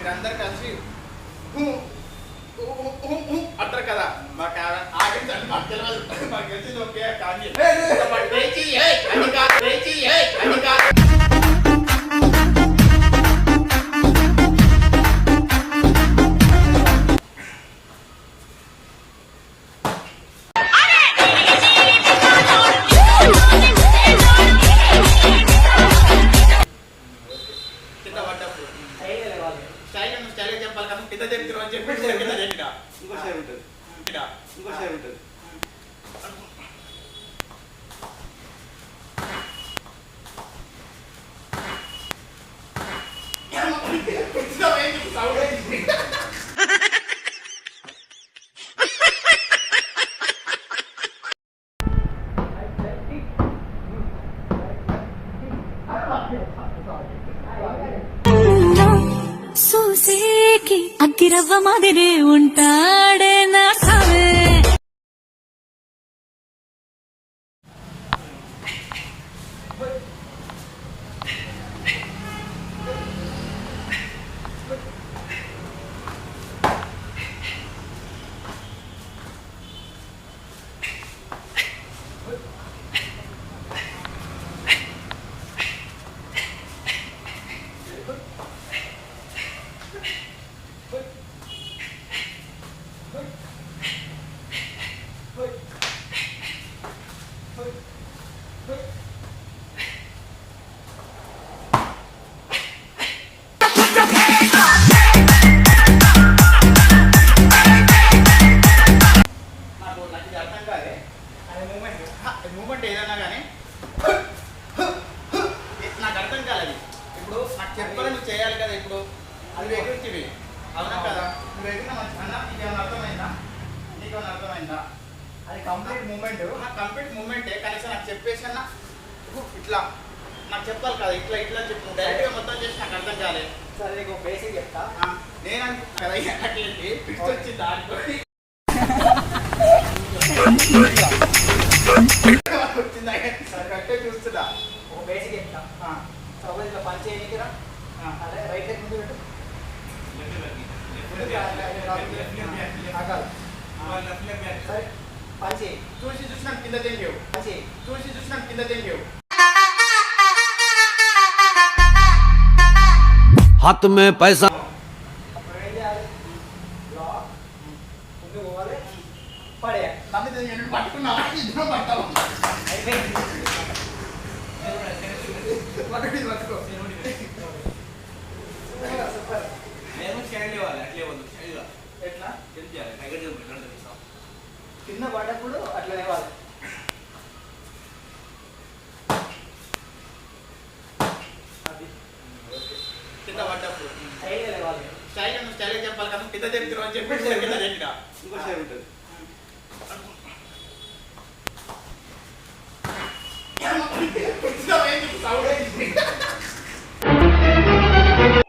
మీరందరు కలిసి అంటారు కదా. మాకు ఆగించండి, మాకు తెలియదు, మాకు తెలిసింది ఓకే కానీ స్టైల్ చెప్పాలి కదా, కింద చెప్తారు అని చెప్పి కింద చెప్పినా ఇంకో షేర్ ఉంటుంది, ఇంకో షేర్ ఉంటుంది. సూసేకి అగ్గిరవ్వ మాదిరే ఉంటాడే నా సావే. మూమెంట్ ఏదన్నా కానీ నాకు అర్థం కాలేదు. ఇప్పుడు నాకు చెప్పాలని నువ్వు చేయాలి కదా. ఇప్పుడు అది ఎగురుతివి అవునా కదా, నువ్వు ఎగిరిన మంచి అన్న నీకు ఏమైనా అర్థమైందా, నీకు ఏమైనా అర్థమైందా? అది కంప్లీట్ మూమెంట్, కంప్లీట్ మూమెంటే. కనీసం నాకు చెప్పేసన్నా ఇట్లా నాకు చెప్పాలి కదా, ఇట్లా ఇట్లా చెప్పు. డైరెక్ట్గా మొత్తం చేసి నాకు అర్థం కాలేదు. సరే నీకు బేసిక్ చెప్తా. నేను అనుకుంటా కదా నాకేంటి పిచ్చి వచ్చింది ఆడుకొని వచ్చిందా కట్టే చూస్తుందా. ఒక బేసిక్ చెప్తా. సపోజ్ ఇట్లా పని చేయనికిరా, అదే రైట్ లెగ్ ముందు పెట్టు. సరే పని చేయి. చూసి చూసినాం కింద తెంగేవు, పని చేయి. చూసి చూసినాం కింద తెంగేవు. हाथ में पैसा ఏం చేయాలి? బ్లాక్ ముందు పోవాలి, పడేయాలి. నన్ను పట్టుకున్నా ఇద్దరు పట్టావు అయిపోయింది. పట్టుకో సూపర్. నేను స్టైల్ ఇవ్వాలి, అట్లే వద్దు స్టైల్గా ఎట్లా తెలియాలి. నెగటివ్ పెట్టండి కింద పడ్డప్పుడు అట్లా లేవాలి. కింద పడ్డప్పుడు స్టైల్గా లేవాలి. స్టైల్ చెప్పాలి కదా, కింద చెప్తారు అని చెప్పి కింద చెప్పినా ఇంకో షేర్ ఉంటుంది.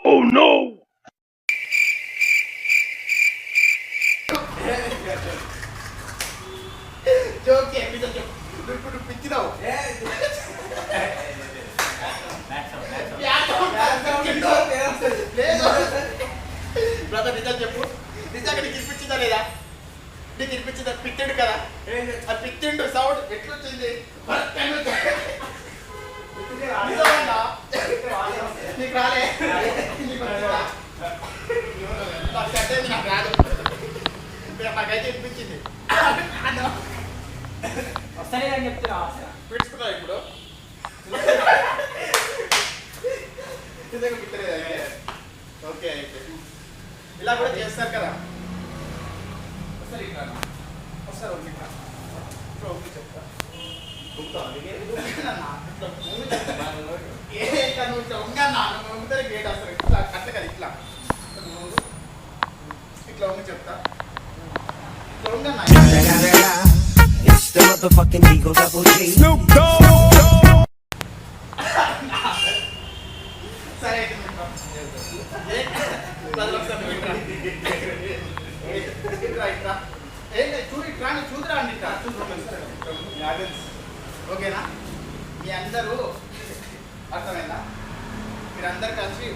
oh no జోక్ ఇప్పుడు పిచ్చినావు. బ్రదర్ నిజం చెప్పు, నిజంగా నీకు ఇనిపించిందా లేదా? నీకు ఇనిపించిందా? పిచ్చిండు కదా, ఆ పిచ్చిండు సౌండ్ ఎట్లా వచ్చింది? నీకు రాలే, నీకు వచ్చిందా? నాకు కట్టేది నాకు రాదు, నాకైతే వినిపించింది. వస్తానే అని చెప్తున్నా. పిడుచుకున్నావు ఇప్పుడు నిజంగా పిచ్చలేదు అయితే. ఓకే అయితే ఇలా కూడా చేస్తారు కదా. వస్తారు ఇక్కడ వస్తారు ఒకటి చెప్తా గేట్ వస్తారు ఇట్లా కట్ట కదా, ఇట్లా ఇట్లా ఉండి చెప్తా. ఇట్లా ఉందన్నా it's the motherfucking Eagle Double G Snoop Dogg సరే చూదురా అండి ఓకేనా? మీ అందరూ అర్థమైందా? మీరందరు కలిసి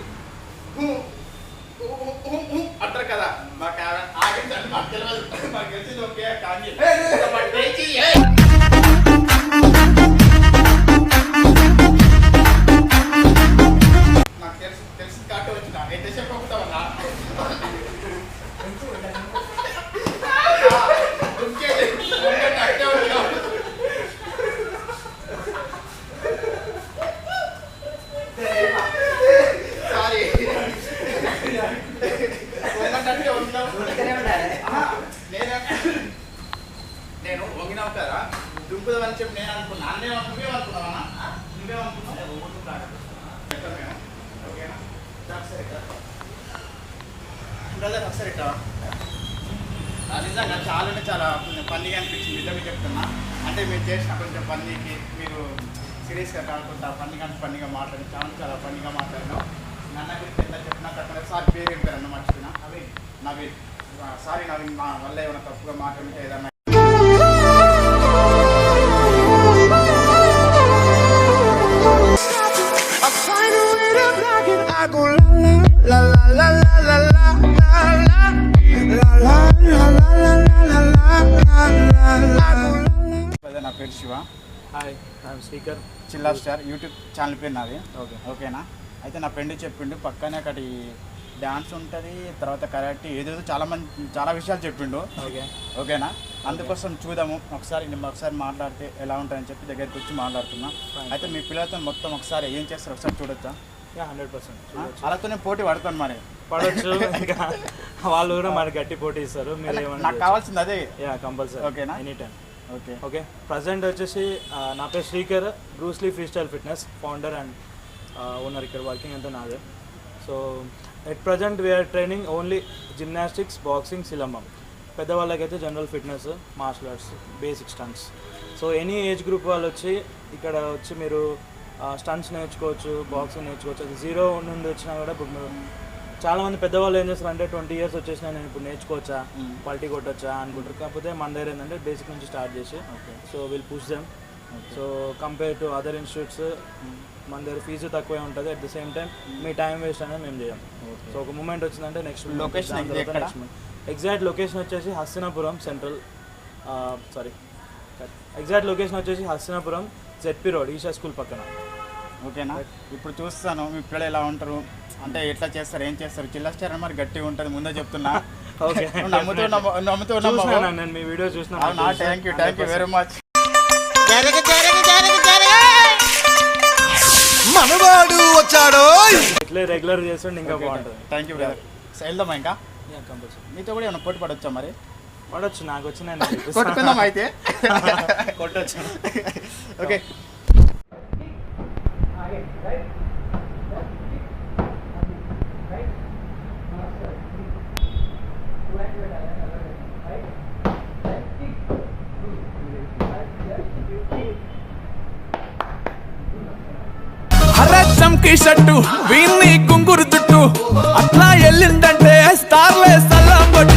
అంటారు కదా మాకు ఆగింది అంటే మాకు తెలియదు, మాకు తెలిసింది ఓకే కానీ మాకు తెలిసి నాకు తెలిసింది కాటు వచ్చిన ఎంత చెప్పకుండా అట్టే వచ్చినాం. సారీ వంగటట్టే వచ్చినాం. నేను వంగినావు కదా దుంపుదామని చెప్పి నేను అనుకున్నా. నువ్వేమనుకున్నావా? నువ్వేమనుకున్నావు? ఓకేనా? ఒకసారి బ్రదర్ ఒకసారి ఇట్టావా? నిజంగా చాలా అంటే చాలా ఫన్నీగా అనిపించింది. నిజంగా చెప్తున్నా. అంటే మీరు చేసిన కొంచెం ఫన్నీకి మీరు సీరియస్గా కాకుండా ఫన్నీగా మాట్లాడి చాలా ఫన్నీగా మాట్లాడినాం. నన్న గురించి ఎంత చెప్పినా తక్కువ. సార్ పేరు ఏం పేరు అన్న మర్చిపోయినా? నవీన్. సారీ నవీన్, మా వల్ల ఏమైనా తప్పుగా మాట్లాడితే ఏదన్నా నా పేరు Shiva. Hi, I'm Srikar. Chilla star YouTube channel పేరు నాది. ఓకే. ఓకేనా? అయితే నా ఫ్రెండ్ చెప్పిండు పక్కనే అక్కడి డ్యాన్స్ ఉంటుంది, తర్వాత కరాటే, ఏదేదో చాలా విషయాలు చెప్పిండు. ఓకే. ఓకేనా? అందుకోసం చూద్దాము ఒకసారి. నేను ఒకసారి మాట్లాడితే ఎలా ఉంటుందని చెప్పి దగ్గరికి వచ్చి మాట్లాడుతున్నా. అయితే మీ పిల్లలతో మొత్తం ఒకసారి ఏం చేస్తారు ఒకసారి చూడొచ్చా? 100% అలాతోనే పోటీ పడతాను మరి. పడవచ్చు. ఇంకా వాళ్ళు కూడా మరి గట్టి పోటీ ఇస్తారు. మీరు ఏమన్నా నాకు కావాల్సింది అదే. కంపల్సరీ. ఓకేనా? Any time. Okay. Okay. Present వచ్చేసి నా పేరు Srikar, Bruce Lee free style fitness founder and owner. ఇక్కడ వర్కింగ్ అంతా నాదే. So at present we are training only gymnastics, boxing, silambam. పెద్దవాళ్ళకైతే general fitness, martial arts, basic stunts. So any age group వాళ్ళు వచ్చి ఇక్కడ వచ్చి మీరు స్టంట్స్ నేర్చుకోవచ్చు, బాక్సింగ్ నేర్చుకోవచ్చు. అది 0 నుండి వచ్చినా కూడా ఇప్పుడు మీరు చాలామంది పెద్దవాళ్ళు ఏం చేస్తారు అంటే 20 years వచ్చేసినా నేను ఇప్పుడు నేర్చుకోవచ్చా, పల్టీ కొట్టొచ్చా అనుకుంటారు. కాకపోతే మన దగ్గర ఏంటంటే బేసిక్ నుంచి స్టార్ట్ చేసి so will push them. So compare to other institutes మన దగ్గర ఫీజు తక్కువే ఉంటుంది. At the same time me time waste అనేది మేము చేయం. సో ఒక మూమెంట్ వచ్చిందంటే నెక్స్ట్ లొకేషన్ ఎగ్జాక్ట్ లొకేషన్ వచ్చేసి హస్తినాపురం సెంట్రల్ ఎగ్జాక్ట్ లొకేషన్ వచ్చేసి Hastinapuram ZP road, Isha school పక్కన. ఓకేనా? ఇప్పుడు చూస్తాను మీ పిల్లలు ఎలా ఉంటారు, అంటే ఎట్లా చేస్తారు, ఏం చేస్తారు. చిల్లా స్టార్ మరి గట్టిగా ఉంటుంది ముందే చెప్తున్నా. ఓకే. నమ్ముతూ నేను మీ వీడియో చూసిన. Thank you very much. మనవాడు వచ్చాడో ఇట్లే రెగ్యులర్ చేస్తుంటే ఇంకా బాగుంటుంది. Thank you brother. వెళ్దామా ఇంకా? కంపల్సరీ. మీతో కూడా ఏమైనా పోటీ పడవచ్చా మరి? పడవచ్చు. నాకు వచ్చిన కొట్టుకుందాం అయితే. కొట్టచ్చు. ఓకే. చంకి షట్టు వీన్ని గుంగురు చుట్టూ అట్లా ఎల్లిందంటే స్టార్లే సల్లం కొట్టు.